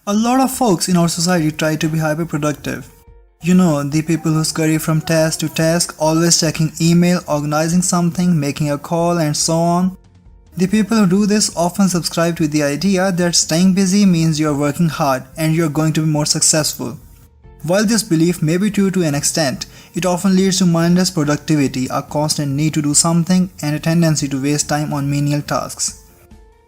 A lot of folks in our society try to be hyper productive. You know, the people who scurry from task to task, always checking email, organizing something, making a call, and so on. The people who do this often subscribe to the idea that staying busy means you're working hard and you're going to be more successful. While this belief may be true to an extent, it often leads to mindless productivity, a constant need to do something, and a tendency to waste time on menial tasks.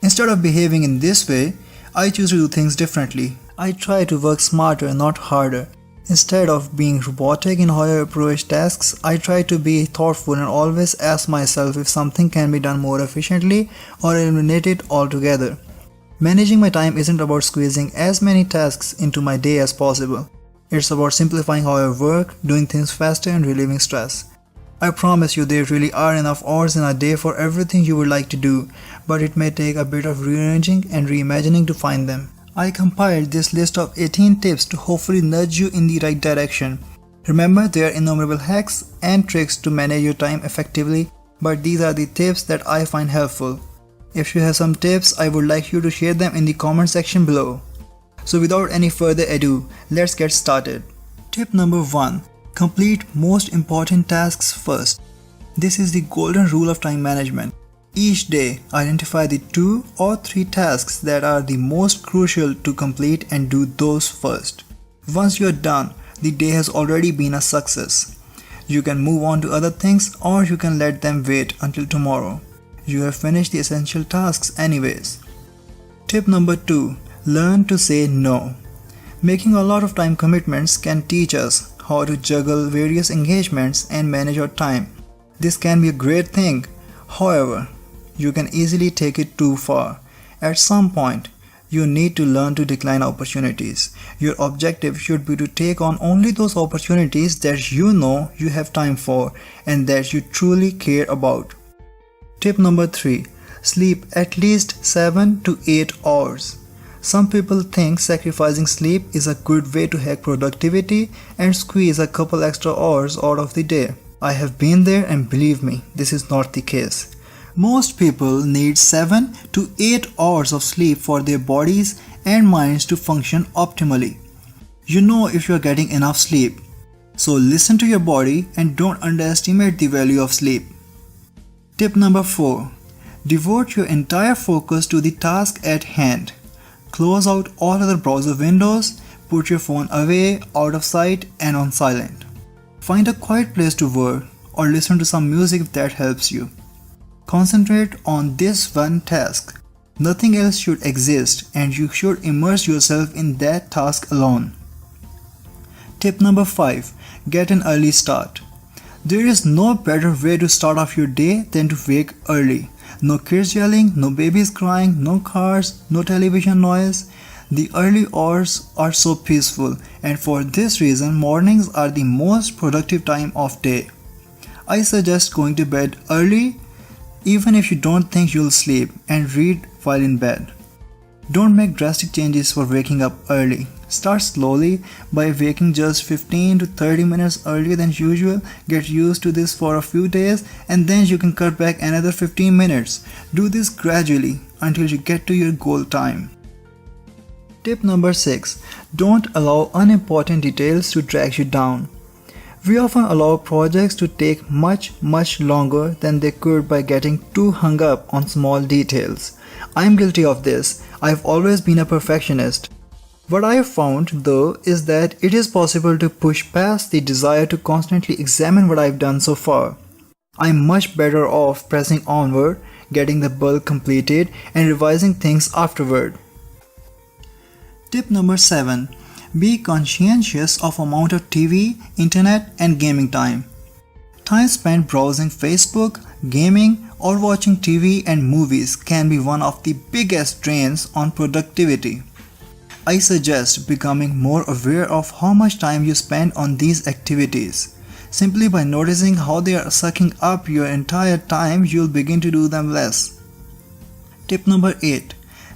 Instead of behaving in this way, I choose to do things differently. I try to work smarter, not harder. Instead of being robotic in how I approach tasks, I try to be thoughtful and always ask myself if something can be done more efficiently or eliminate it altogether. Managing my time isn't about squeezing as many tasks into my day as possible. It's about simplifying how I work, doing things faster, and relieving stress. I promise you there really are enough hours in a day for everything you would like to do, but it may take a bit of rearranging and reimagining to find them. I compiled this list of 18 tips to hopefully nudge you in the right direction. Remember, there are innumerable hacks and tricks to manage your time effectively, but these are the tips that I find helpful. If you have some tips, I would like you to share them in the comment section below. So without any further ado, let's get started. Tip number 1. Complete most important tasks first. This is the golden rule of time management. Each day, identify the 2 or 3 tasks that are the most crucial to complete and do those first. Once you are done, the day has already been a success. You can move on to other things or you can let them wait until tomorrow. You have finished the essential tasks anyways. Tip number 2. Learn to say no. Making a lot of time commitments can teach us how to juggle various engagements and manage our time. This can be a great thing. However, you can easily take it too far. At some point, you need to learn to decline opportunities. Your objective should be to take on only those opportunities that you know you have time for and that you truly care about. Tip number 3. Sleep at least 7 to 8 hours. Some people think sacrificing sleep is a good way to hack productivity and squeeze a couple extra hours out of the day. I have been there and believe me, this is not the case. Most people need 7 to 8 hours of sleep for their bodies and minds to function optimally. You know if you are getting enough sleep. So listen to your body and don't underestimate the value of sleep. Tip number 4. Devote your entire focus to the task at hand. Close out all other browser windows, put your phone away, out of sight and on silent. Find a quiet place to work or listen to some music if that helps you. Concentrate on this one task. Nothing else should exist and you should immerse yourself in that task alone. Tip number 5. Get an early start. There is no better way to start off your day than to wake early. No kids yelling, no babies crying, no cars, no television noise. The early hours are so peaceful and for this reason mornings are the most productive time of day. I suggest going to bed early even if you don't think you'll sleep and read while in bed. Don't make drastic changes for waking up early. Start slowly by waking just 15 to 30 minutes earlier than usual. Get used to this for a few days and then you can cut back another 15 minutes. Do this gradually until you get to your goal time. Tip number 6. Don't allow unimportant details to drag you down. We often allow projects to take much longer than they could by getting too hung up on small details. I'm guilty of this. I've always been a perfectionist. What I have found though is that it is possible to push past the desire to constantly examine what I've done so far. I'm much better off pressing onward, getting the bulk completed and revising things afterward. Tip number 7. Be conscientious of amount of TV, internet and gaming time. Time spent browsing Facebook, gaming or watching TV and movies can be one of the biggest drains on productivity. I suggest becoming more aware of how much time you spend on these activities. Simply by noticing how they are sucking up your entire time, you'll begin to do them less. Tip number 8.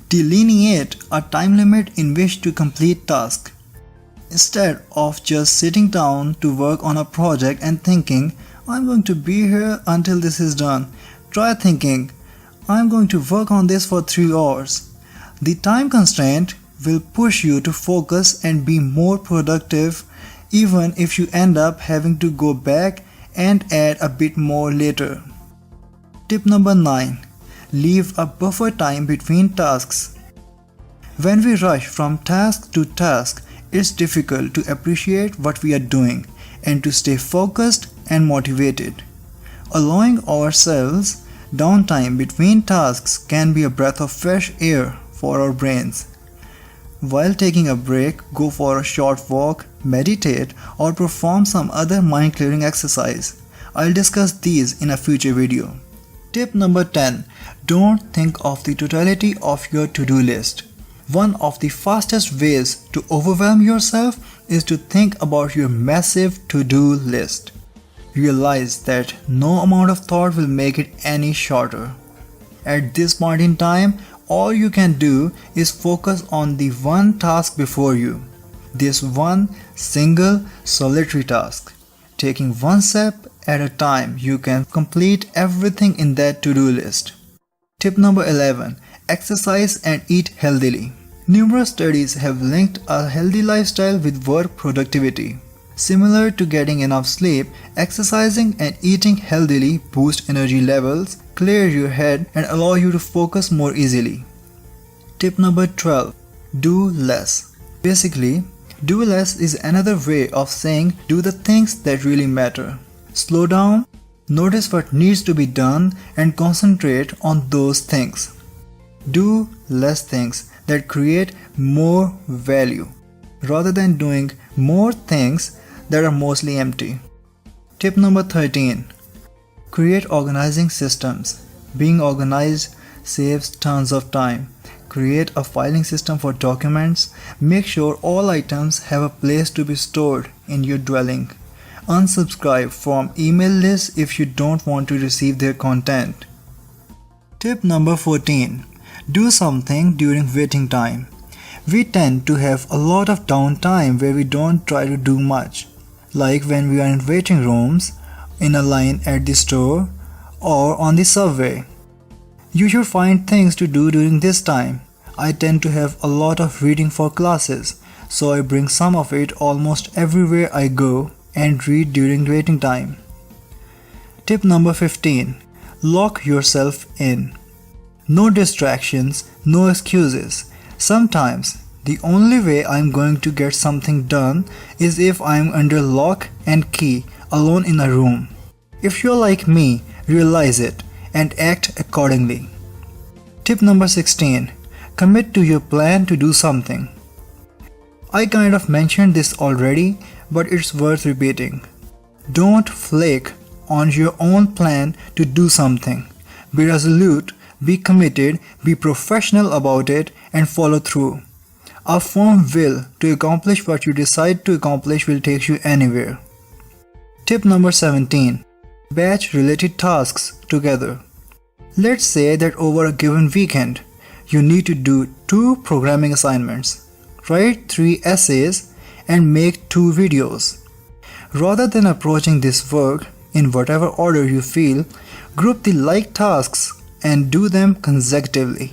Delineate a time limit in which to complete tasks. Instead of just sitting down to work on a project and thinking, I'm going to be here until this is done, try thinking, I'm going to work on this for 3 hours. The time constraint will push you to focus and be more productive, even if you end up having to go back and add a bit more later. Tip number 9. Leave a buffer time between tasks. When we rush from task to task, it's difficult to appreciate what we are doing and to stay focused and motivated. Allowing ourselves downtime between tasks can be a breath of fresh air for our brains. While taking a break, go for a short walk, meditate, or perform some other mind-clearing exercise. I'll discuss these in a future video. Tip number 10. Don't think of the totality of your to-do list. One of the fastest ways to overwhelm yourself is to think about your massive to-do list. Realize that no amount of thought will make it any shorter. At this point in time, all you can do is focus on the one task before you. This one single solitary task. Taking one step at a time, you can complete everything in that to-do list. Tip number 11. Exercise and eat healthily. Numerous studies have linked a healthy lifestyle with work productivity. Similar to getting enough sleep, exercising and eating healthily boost energy levels, clear your head, and allow you to focus more easily. Tip number 12. Do less. Basically, do less is another way of saying do the things that really matter. Slow down, notice what needs to be done, and concentrate on those things. Do less things that create more value, rather than doing more things that are mostly empty. Tip number 13. Create organizing systems. Being organized saves tons of time. Create a filing system for documents. Make sure all items have a place to be stored in your dwelling. Unsubscribe from email lists if you don't want to receive their content. Tip number 14. Do something during waiting time. We tend to have a lot of downtime where we don't try to do much, like when we are in waiting rooms, in a line at the store, or on the subway. You should find things to do during this time. I tend to have a lot of reading for classes, so I bring some of it almost everywhere I go and read during waiting time. Tip number 15. Lock yourself in. No distractions, no excuses. Sometimes the only way I'm going to get something done is if I'm under lock and key, alone in a room. If you're like me, realize it and act accordingly. Tip number 16. Commit to your plan to do something. I kind of mentioned this already, but it's worth repeating. Don't flake on your own plan to do something. Be resolute, be committed, be professional about it, and follow through. A firm will to accomplish what you decide to accomplish will take you anywhere. Tip number 17. Batch related tasks together. Let's say that over a given weekend, you need to do 2 programming assignments, write 3 essays, and make 2 videos. Rather than approaching this work in whatever order you feel, group the like tasks and do them consecutively.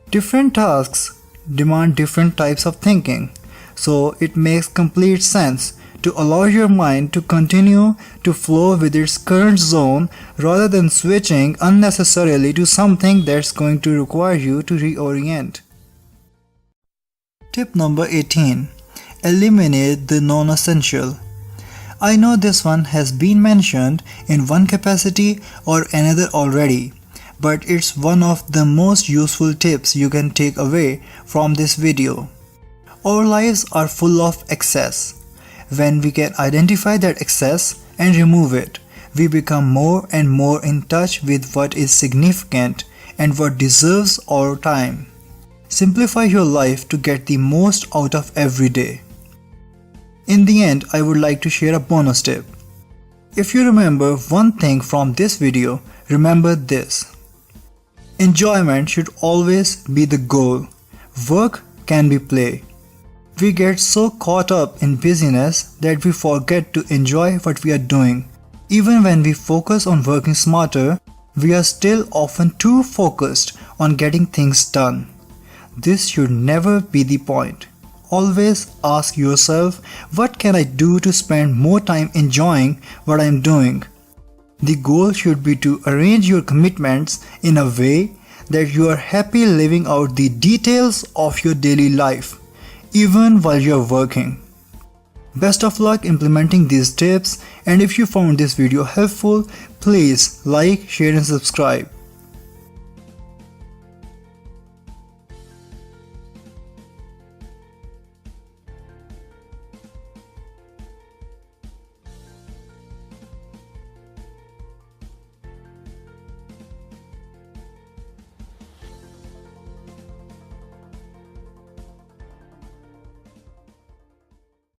Different tasks demand different types of thinking, so it makes complete sense to allow your mind to continue to flow with its current zone rather than switching unnecessarily to something that's going to require you to reorient. Tip number 18. Eliminate the non-essential. I know this one has been mentioned in one capacity or another already, but it's one of the most useful tips you can take away from this video. Our lives are full of excess. When we can identify that excess and remove it, we become more and more in touch with what is significant and what deserves our time. Simplify your life to get the most out of every day. In the end, I would like to share a bonus tip. If you remember one thing from this video, remember this. Enjoyment should always be the goal. Work can be play. We get so caught up in busyness that we forget to enjoy what we are doing. Even when we focus on working smarter, we are still often too focused on getting things done. This should never be the point. Always ask yourself, what can I do to spend more time enjoying what I am doing? The goal should be to arrange your commitments in a way that you are happy living out the details of your daily life, even while you are working. Best of luck implementing these tips, and if you found this video helpful, please like, share and subscribe.